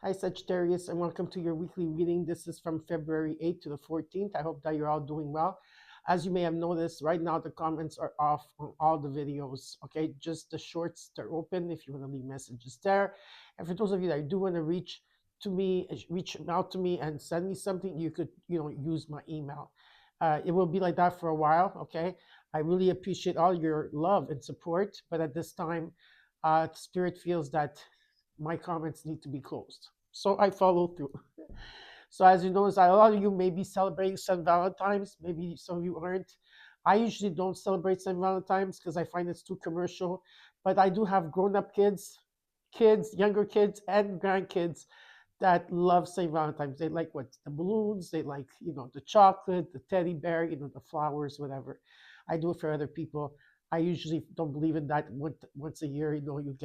Hi, Sagittarius, and welcome to your weekly reading. This is from February 8th to the 14th. I hope that you're all doing well. As you may have noticed, right now the comments are off on all the videos. Okay, just the shorts, they're open if you want to leave messages there. And for those of you that do want to reach out to me and send me something, you could, use my email. It will be like that for a while. Okay, I really appreciate all your love and support, but at this time, Spirit feels that my comments need to be closed. So I follow through. So as you notice, a lot of you may be celebrating St. Valentine's. Maybe some of you aren't. I usually don't celebrate St. Valentine's because I find it's too commercial. But I do have grown-up kids, younger kids, and grandkids that love St. Valentine's. They like what the balloons, they like the chocolate, the teddy bear, the flowers, whatever. I do it for other people. I usually don't believe in that. Once a year, you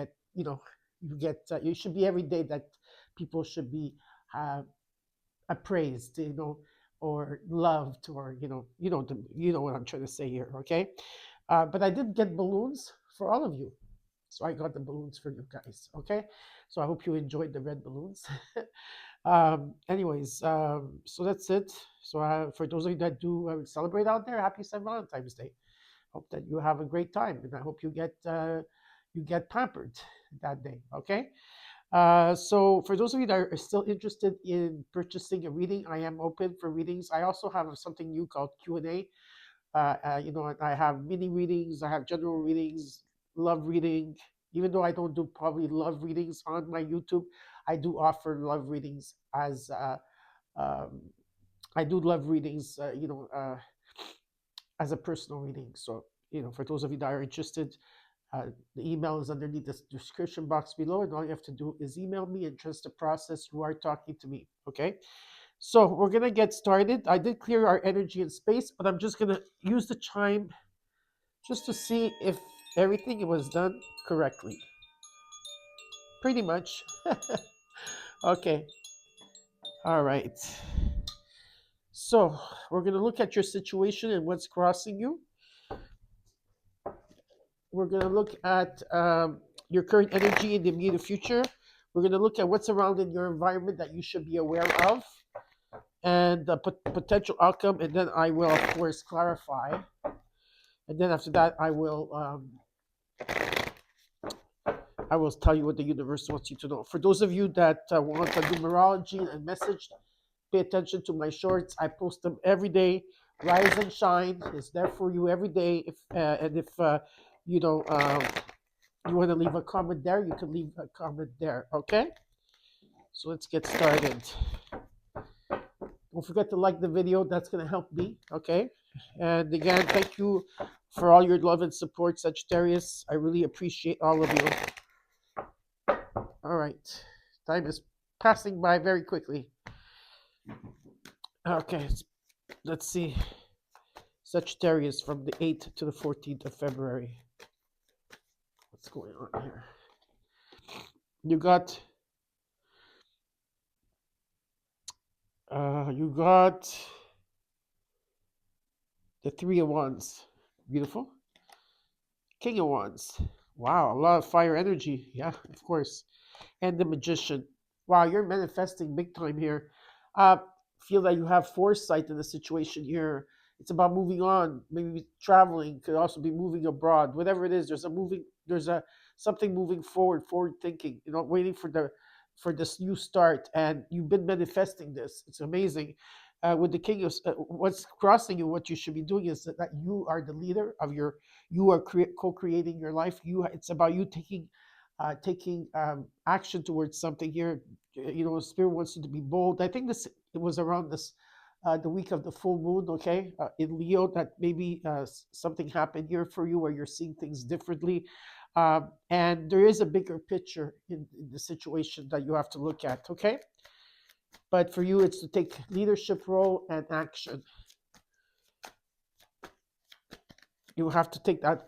should be every day that people should be uh, appraised, or loved, or what I'm trying to say here. Okay, but I did get balloons for all of you. So I got the balloons for you guys. Okay, so I hope you enjoyed the red balloons. Anyways, so that's it. So for those of you that do celebrate out there, happy St. Valentine's Day. Hope that you have a great time, and I hope you get pampered that day. Okay. So for those of you that are still interested in purchasing a reading, I am open for readings. I also have something new called Q&A. I have mini readings, I have general readings, love reading. Even though I don't do probably love readings on my YouTube, I do offer love readings um, I do love readings, as a personal reading. So, for those of you that are interested, the email is underneath the description box below, and all you have to do is email me and trust the process. You are talking to me. Okay. So we're gonna get started. I did clear our energy and space, but I'm just gonna use the chime just to see if everything was done correctly. Pretty much. Okay. All right. So we're gonna look at your situation and what's crossing you. We're gonna look at your current energy in the immediate future. We're gonna look at what's around in your environment that you should be aware of, and the potential outcome, and then I will, of course, clarify. And then after that, I will tell you what the universe wants you to know. For those of you that want to do numerology and message, pay attention to my shorts. I post them every day. Rise and shine is there for you every day. If you know you want to leave a comment there, you can leave a comment there. Okay. So let's get started. Don't forget to like the video. That's going to help me. Okay. And again, thank you for all your love and support, Sagittarius. I really appreciate all of you. All right. Time is passing by very quickly. Okay. Let's see. Sagittarius from the 8th to the 14th of February. What's going on here? You got the Three of Wands. Beautiful. King of Wands. Wow, a lot of fire energy. Yeah, of course. And the Magician. Wow, you're manifesting big time here. Uh, feel that you have foresight in the situation here. It's about moving on, maybe traveling, could also be moving abroad. Whatever it is, there's a something moving forward thinking, waiting for this new start. And you've been manifesting this. It's amazing. With the king of what's crossing you, what you should be doing is that you are the leader of you are co-creating your life. It's about you taking action towards something here. Spirit wants you to be bold. I think it was around this the week of the full moon, okay, in Leo, that maybe something happened here for you where you're seeing things differently. And there is a bigger picture in the situation that you have to look at, okay? But for you, it's to take leadership role and action. You have to take that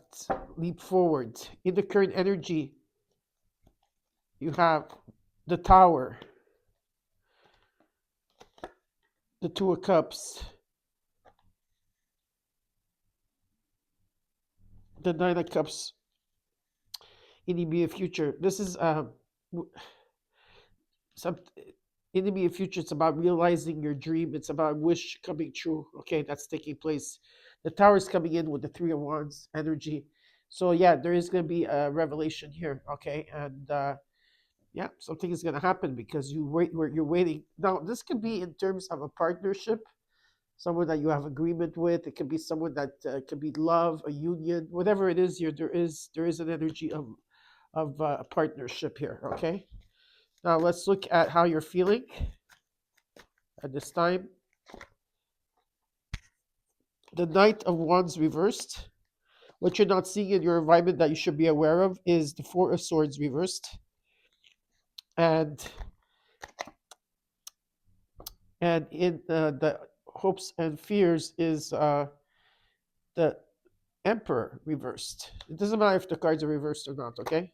leap forward. In the current energy, you have the Tower, the Two of Cups, the Nine of Cups in the immediate future. This is some in the immediate future, it's about realizing your dream. It's about wish coming true. Okay, that's taking place. The tower is coming in with the Three of Wands energy. So yeah, there is going to be a revelation here. Okay, and yeah, something is going to happen because you're waiting. Now, this could be in terms of a partnership, someone that you have agreement with. It could be someone that could be love, a union, whatever it is. Here, there is an energy of a partnership here. Okay. Now let's look at how you're feeling at this time. The Knight of Wands reversed. What you're not seeing in your environment that you should be aware of is the Four of Swords reversed, and in the hopes and fears is the Emperor reversed. It doesn't matter if the cards are reversed or not, okay?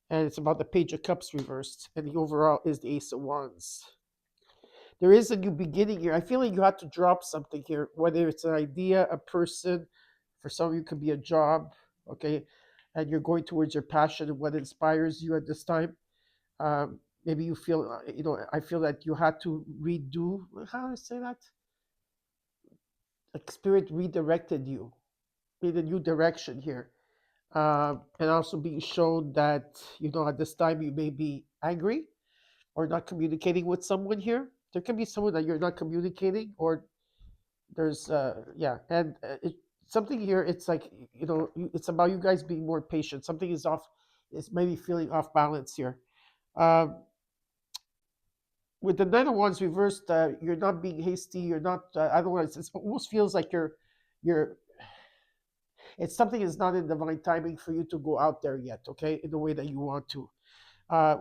And it's about the Page of Cups reversed, and the overall is the Ace of Wands. There is a new beginning here. I feel like you have to drop something here, whether it's an idea, a person. For some of you, it could be a job, okay? And you're going towards your passion and what inspires you at this time. Maybe you feel, I feel that you had to redo, how do I say that? Like spirit redirected you in a new direction here. And also being shown that, at this time you may be angry or not communicating with someone here. There can be someone that you're not communicating, or there's yeah, and something here. It's like it's about you guys being more patient. Something is off. It's maybe feeling off balance here. Um, with the Nine of Wands reversed, you're not being hasty. You're not. I don't know. It almost feels like you're. It's something is not in divine timing for you to go out there yet. Okay, in the way that you want to.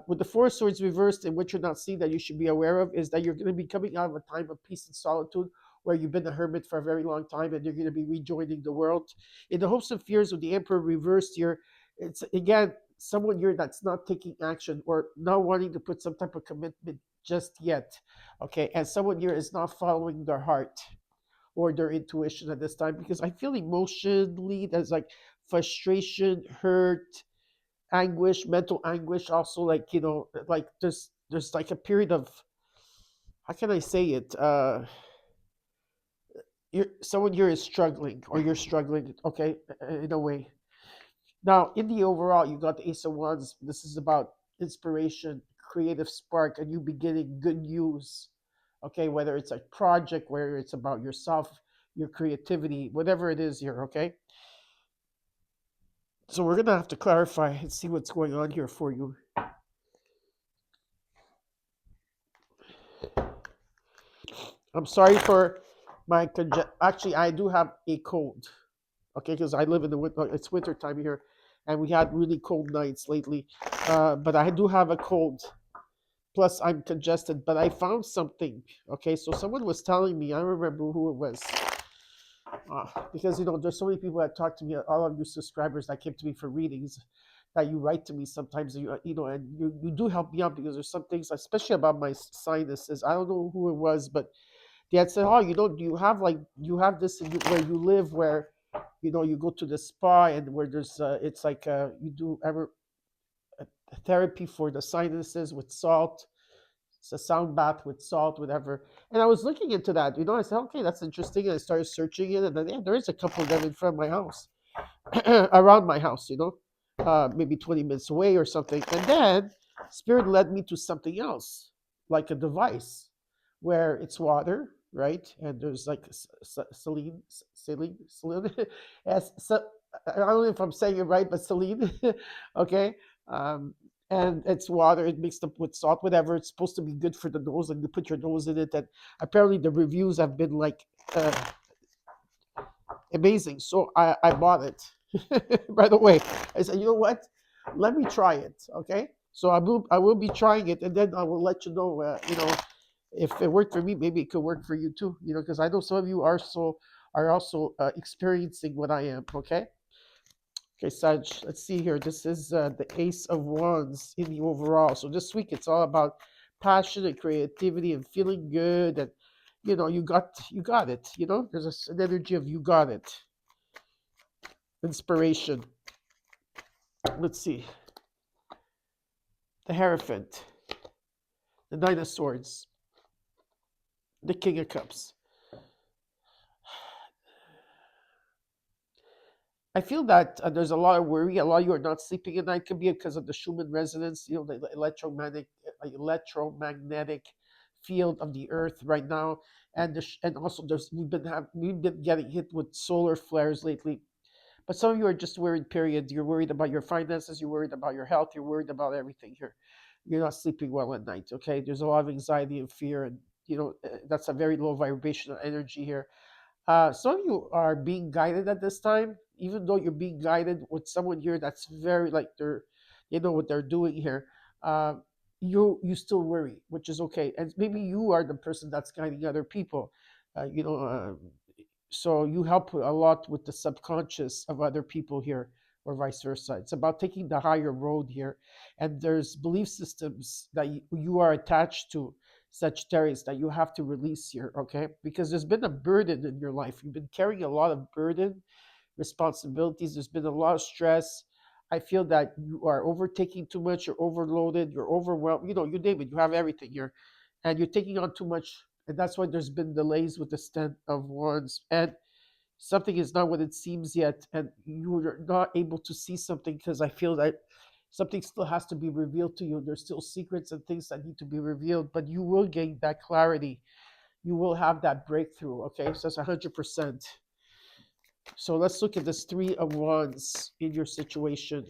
With the Four of Swords reversed, and what you're not seeing that you should be aware of is that you're going to be coming out of a time of peace and solitude where you've been a hermit for a very long time, and you're going to be rejoining the world. In the hopes and fears with the Emperor reversed here, it's again someone here that's not taking action or not wanting to put some type of commitment just yet. Okay, and someone here is not following their heart or their intuition at this time, because I feel emotionally there's like frustration, hurt, anguish, mental anguish. Also, like like there's like a period of, how can I say it? Someone here is struggling, or you're struggling. Okay, in a way. Now, in the overall, you got the Ace of Wands. This is about inspiration, creative spark, a new beginning, good news. Okay, whether it's a project, whether it's about yourself, your creativity, whatever it is here. Okay, so we're gonna have to clarify and see what's going on here for you. I'm sorry for my actually, I do have a cold. Okay, because I live in the winter. It's winter time here, and we had really cold nights lately. But I do have a cold. Plus, I'm congested. But I found something. Okay, so someone was telling me. I don't remember who it was. Because there's so many people that talk to me. All of you subscribers that came to me for readings, that you write to me sometimes. And you do help me out, because there's some things, especially about my sinuses. I don't know who it was, but they had said, "Oh, you have this where you live, where you go to the spa, and where there's it's like you do ever therapy for the sinuses with salt. It's a sound bath with salt, whatever." And I was looking into that. I said, "Okay, that's interesting." And I started searching it, and then there is a couple of them in front of my house, around my house. Maybe 20 minutes away or something. And then Spirit led me to something else, like a device where it's water, right? And there's like saline, yes. So, I don't know if I'm saying it right, but saline, okay. Um, and it's water. It mixed up with salt, whatever. It's supposed to be good for the nose, and you put your nose in it. And apparently, the reviews have been like amazing. So I bought it. By the way, I said, you know what? Let me try it. Okay. So I will be trying it, and then I will let you know. If it worked for me, maybe it could work for you too. Because I know some of you are also experiencing what I am. Okay. Okay, Sag. Let's see here. This is the Ace of Wands in the overall. So this week it's all about passion and creativity and feeling good, and you got it. There's an energy of you got it. Inspiration. Let's see. The Hierophant. the Nine of Swords, the King of Cups. I feel that there's a lot of worry. A lot of you are not sleeping at night. Could be because of the Schumann resonance, the electromagnetic field of the Earth right now, and and also we've been getting hit with solar flares lately. But some of you are just worried. Period. You're worried about your finances. You're worried about your health. You're worried about everything here. You're not sleeping well at night. Okay. There's a lot of anxiety and fear, and that's a very low vibrational energy here. Some of you are being guided at this time, even though you're being guided with someone here that's very like they know what they're doing here. Uh, you still worry, which is okay, and maybe you are the person that's guiding other people. Uh, you know, uh, so you help a lot with the subconscious of other people here, or vice versa. It's about taking the higher road here, and there's belief systems that you are attached to, Sagittarius, that you have to release here, okay? Because there's been a burden in your life. You've been carrying a lot of burden, responsibilities. There's been a lot of stress. I feel that you are overtaking too much. You're overloaded. You're overwhelmed. You name it. You have everything here, and you're taking on too much. And that's why there's been delays with the stand of wands. And something is not what it seems yet, and you're not able to see something because I feel that something still has to be revealed to you. There's still secrets and things that need to be revealed, but you will gain that clarity. You will have that breakthrough. Okay, so it's 100%. So let's look at this Three of Wands in your situation.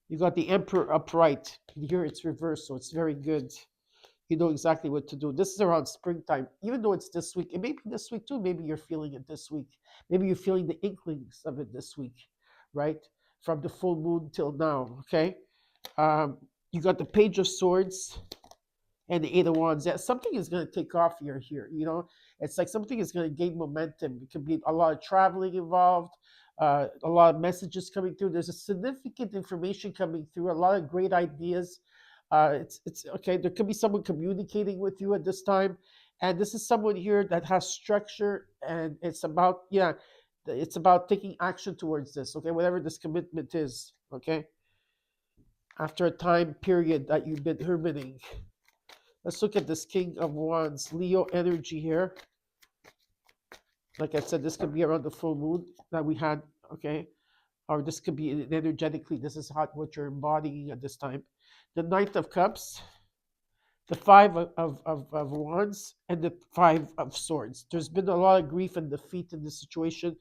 You got the Emperor upright. Here it's reversed, so it's very good. You know exactly what to do. This is around springtime, even though it's this week. It may be this week too. Maybe you're feeling it this week. Maybe you're feeling the inklings of it this week, right? From the full moon till now, okay? You got the Page of Swords and the Eight of Wands. Yeah, something is going to take off here. It's like something is going to gain momentum. It could be a lot of traveling involved, a lot of messages coming through. There's a significant information coming through, a lot of great ideas. It's okay. There could be someone communicating with you at this time, and this is someone here that has structure, and it's about taking action towards this. Okay, whatever this commitment is. Okay, after a time period that you've been hermiting. Let's look at this King of Wands, Leo energy here. Like I said, this could be around the full moon that we had, okay? Or this could be energetically, this is what you're embodying at this time. The Knight of Cups, the Five of Wands, and the Five of Swords. There's been a lot of grief and defeat in this situation.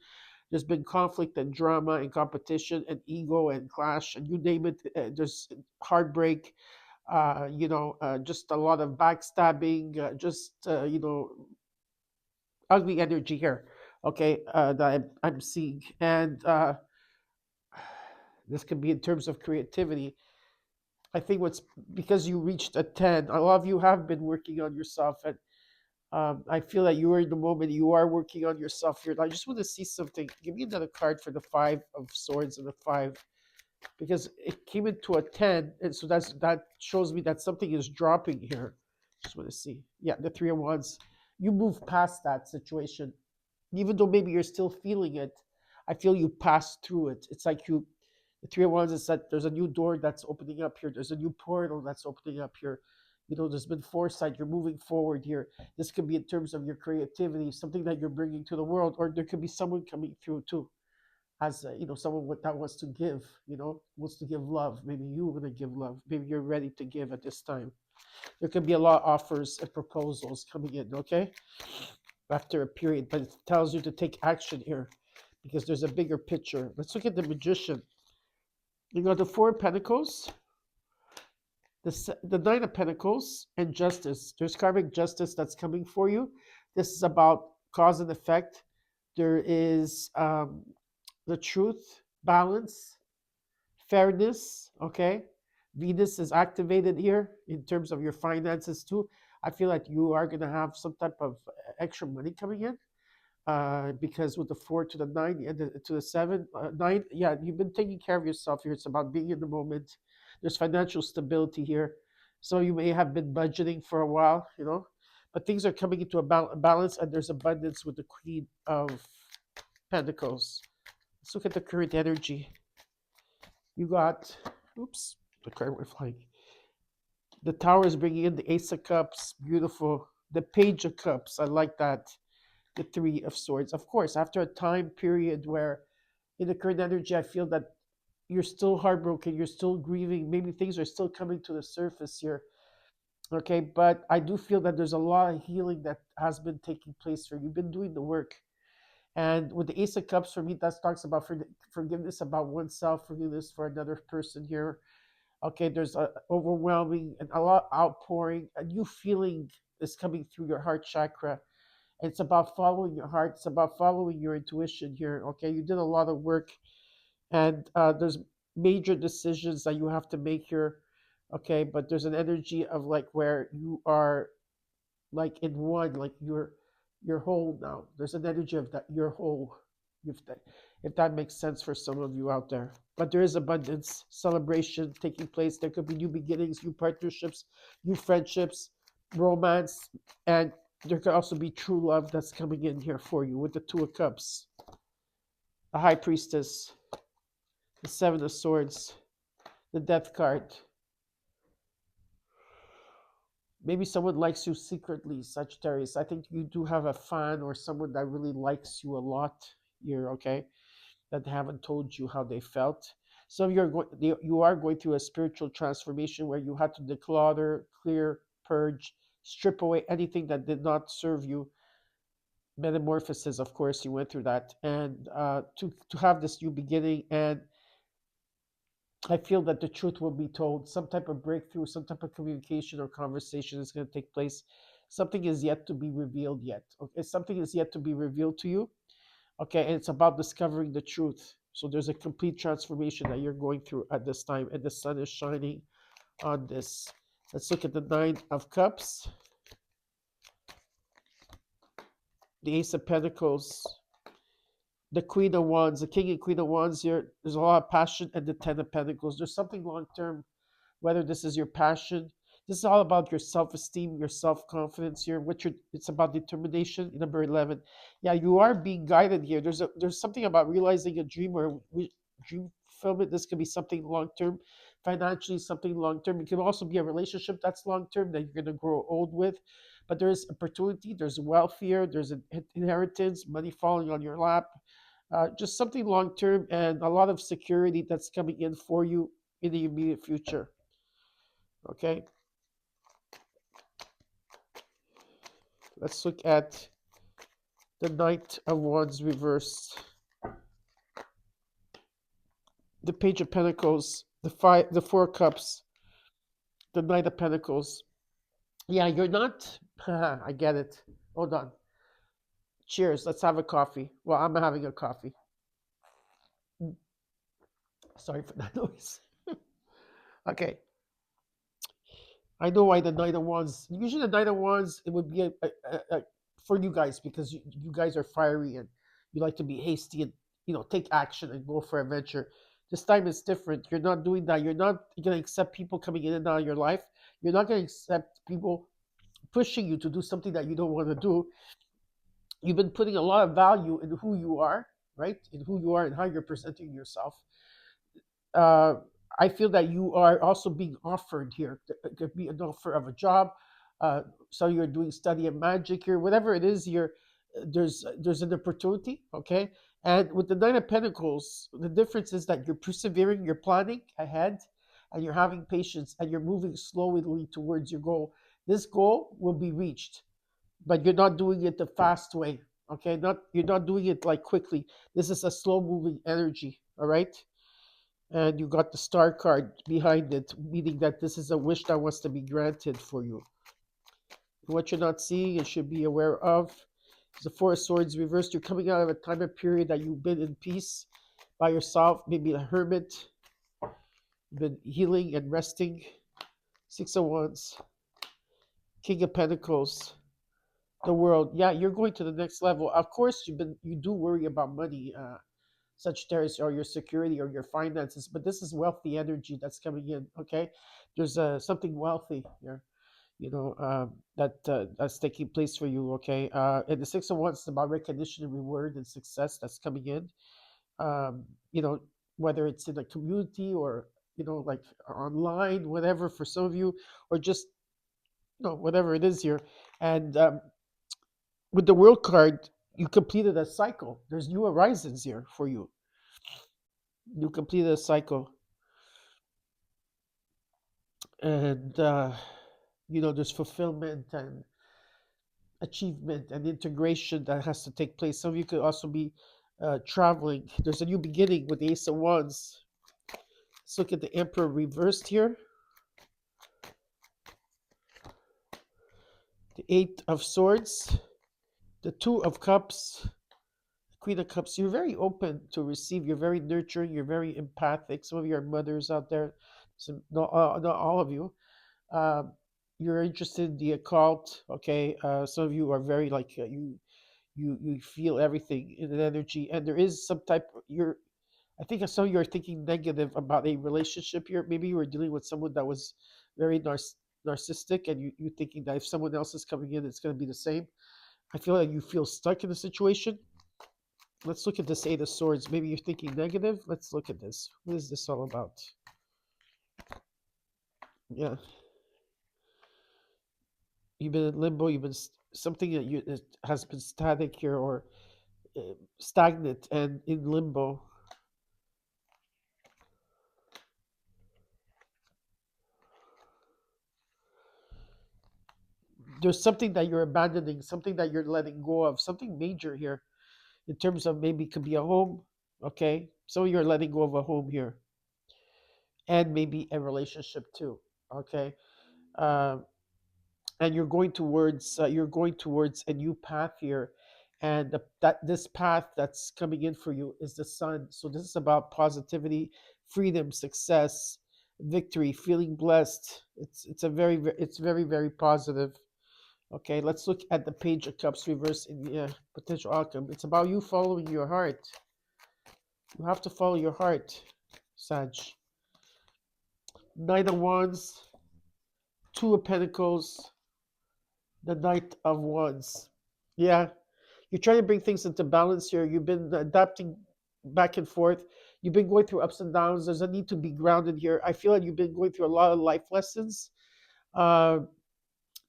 There's been conflict and drama and competition and ego and clash, and you name it. There's heartbreak, just a lot of backstabbing, ugly energy here, okay, that I'm seeing. And this could be in terms of creativity. I think what's because you reached a 10, a lot of you have been working on yourself, and I feel that you are in the moment, you are working on yourself here. I just want to see something. Give me another card for the Five of Swords and the Five, because it came into a 10, and so that shows me that something is dropping here. Just want to see. Yeah, the Three of Wands. You move past that situation, even though maybe you're still feeling it. I feel you passed through it. It's like the Three of Wands is that there's a new door that's opening up here. There's a new portal that's opening up here. There's been foresight. You're moving forward here. This could be in terms of your creativity, something that you're bringing to the world, or there could be someone coming through too, as someone that wants to give, wants to give love. Maybe you want to give love. Maybe you're ready to give at this time. There could be a lot of offers and proposals coming in, okay, after a period, but it tells you to take action here because there's a bigger picture. Let's look at the Magician. You got the Four of Pentacles, the Nine of Pentacles, and Justice. There's karmic justice that's coming for you. This is about cause and effect. There is the truth, balance, fairness, okay? Venus is activated here in terms of your finances too. I feel like you are going to have some type of extra money coming in, because with the 4 to the 9 and to the 7, 9, yeah, you've been taking care of yourself here. It's about being in the moment. There's financial stability here. So you may have been budgeting for a while, but things are coming into a balance, and there's abundance with the Queen of Pentacles. Let's look at the current energy. You got, oops, the card went flying. The Tower is bringing in the Ace of Cups. Beautiful. The Page of Cups. I like that. The Three of Swords. Of course, after a time period where in the current energy, I feel that you're still heartbroken, you're still grieving. Maybe things are still coming to the surface here. Okay, but I do feel that there's a lot of healing that has been taking place for you. You've been doing the work. And with the Ace of Cups, for me, that talks about forgiveness about oneself, forgiveness for another person here. Okay, there's a overwhelming and a lot outpouring. A new feeling is coming through your heart chakra. And it's about following your heart. It's about following your intuition here. Okay, you did a lot of work, and there's major decisions that you have to make here. Okay, but there's an energy of like where you are like in one, like you're whole now. There's an energy of that you're whole. If that makes sense for some of you out there. But there is abundance, celebration taking place. There could be new beginnings, new partnerships, new friendships, romance, and there could also be true love that's coming in here for you with the Two of Cups, the High Priestess, the Seven of Swords, the Death card. Maybe someone likes you secretly, Sagittarius. I think you do have a fan or someone that really likes you a lot. You're okay, that haven't told you how they felt. So you are going through a spiritual transformation where you had to declutter, clear, purge, strip away anything that did not serve you. Metamorphosis, of course, you went through that, and to have this new beginning. And I feel that the truth will be told. Some type of breakthrough, some type of communication or conversation is going to take place. Something is yet to be revealed yet. Okay, something is yet to be revealed to you. Okay, and it's about discovering the truth. So there's a complete transformation that you're going through at this time, and the sun is shining on this. Let's look at the Nine of Cups, the Ace of Pentacles, the Queen of Wands, the King and Queen of Wands here. There's a lot of passion, and the Ten of Pentacles. There's something long term, whether this is your passion. This is all about your self-esteem, your self-confidence here. It's about determination. Number 11, yeah, you are being guided here. There's something about realizing a dream or dream fulfillment. This could be something long-term, financially something long-term. It could also be a relationship that's long-term that you're going to grow old with. But there's opportunity, there's wealth here, there's an inheritance, money falling on your lap, just something long-term and a lot of security that's coming in for you in the immediate future. Okay, let's look at the Knight of Wands reversed, the Page of Pentacles, the Four Cups, the Knight of Pentacles. Yeah, you're not. I get it. Hold on. Cheers. Let's have a coffee. Well, I'm having a coffee. Sorry for that noise. Okay. I know why the Knight of Wands. Usually, the Knight of Wands it would be for you guys because you guys are fiery and you like to be hasty and take action and go for adventure. This time it's different. You're not doing that. You're not going to accept people coming in and out of your life. You're not going to accept people pushing you to do something that you don't want to do. You've been putting a lot of value in who you are, right? In who you are and how you're presenting yourself. uh, I feel that you are also being offered here. It could be an offer of a job. So you're doing study of magic here, whatever it is. There's an opportunity, okay. And with the Nine of Pentacles, the difference is that you're persevering, you're planning ahead, and you're having patience, and you're moving slowly towards your goal. This goal will be reached, but you're not doing it the fast way, okay. You're not doing it like quickly. This is a slow moving energy, all right. And you got the star card behind it, meaning that this is a wish that wants to be granted for you. What you're not seeing and should be aware of is the Four of Swords reversed. You're coming out of a time and period that you've been in peace by yourself, maybe a hermit. You've been healing and resting. Six of Wands, King of Pentacles, the World. Yeah, you're going to the next level. Of course, you do worry about money, Sagittarius, or your security or your finances, but this is wealthy energy that's coming in. Okay, there's something wealthy here, that's taking place for you. Okay, and the Six of Wands is about recognition and reward and success that's coming in. Um, you know, whether it's in a community or like online, whatever, for some of you, or just whatever it is here. And with the World card, you completed a cycle. There's new horizons here for you. You completed a cycle, and there's fulfillment and achievement and integration that has to take place. Some of you could also be traveling. There's a new beginning with the Ace of Wands. Let's look at the Emperor reversed here. The Eight of Swords, the Two of Cups, Queen of Cups. You're very open to receive. You're very nurturing. You're very empathic. Some of you are mothers out there. Not all of you. Um, you're interested in the occult. Okay. Some of you are very like you feel everything in an energy, and there is some type. I think some of you are thinking negative about a relationship here. Maybe you were dealing with someone that was very narcissistic, and you thinking that if someone else is coming in, it's going to be the same. I feel like you feel stuck in the situation. Let's look at this Eight of Swords. Maybe you're thinking negative. Let's look at this. What is this all about? Yeah, you've been in limbo. You've been something that has been static here, or stagnant and in limbo. There's something that you're abandoning, something that you're letting go of, something major here in terms of maybe it could be a home. Okay, so you're letting go of a home here, and maybe a relationship too. Okay, uh, and you're going towards a new path here, and that this path that's coming in for you is the sun. So this is about positivity, freedom, success, victory, feeling blessed. It's very, very positive. Okay, let's look at the Page of Cups reverse in the potential outcome. It's about you following your heart. You have to follow your heart, Sag. Knight of Wands, Two of Pentacles, the Knight of Wands. Yeah, you're trying to bring things into balance here. You've been adapting back and forth. You've been going through ups and downs. There's a need to be grounded here. I feel like you've been going through a lot of life lessons. Uh,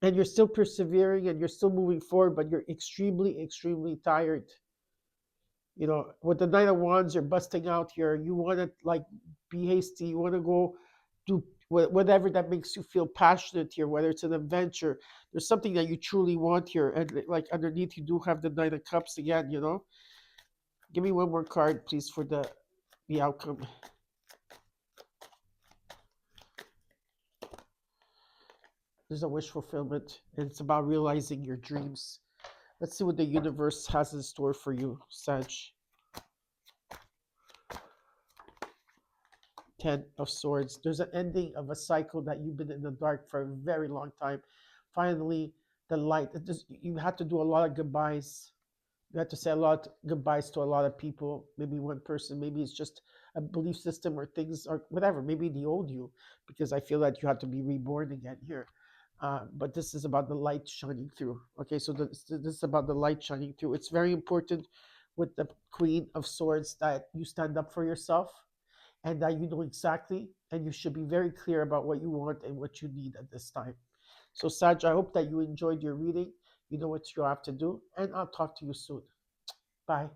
and you're still persevering and you're still moving forward, but you're extremely, extremely tired. With the Knight of Wands, you're busting out here. You want to like be hasty. You want to go do whatever that makes you feel passionate here, whether it's an adventure. There's something that you truly want here, and like underneath, you do have the Knight of Cups again. Give me one more card, please, for the outcome. There's a wish fulfillment, and it's about realizing your dreams. Let's see what the universe has in store for you, Sag. Ten of Swords. There's an ending of a cycle that you've been in the dark for a very long time. Finally, the light. You had to do a lot of goodbyes. You had to say a lot of goodbyes to a lot of people. Maybe one person. Maybe it's just a belief system or things or whatever. Maybe the old you, because I feel that you have to be reborn again here. But this is about the light shining through. Okay, so this is about the light shining through. It's very important with the Queen of Swords that you stand up for yourself and that you know exactly, and you should be very clear about what you want and what you need at this time. So, Saj, I hope that you enjoyed your reading. You know what you have to do, and I'll talk to you soon. Bye.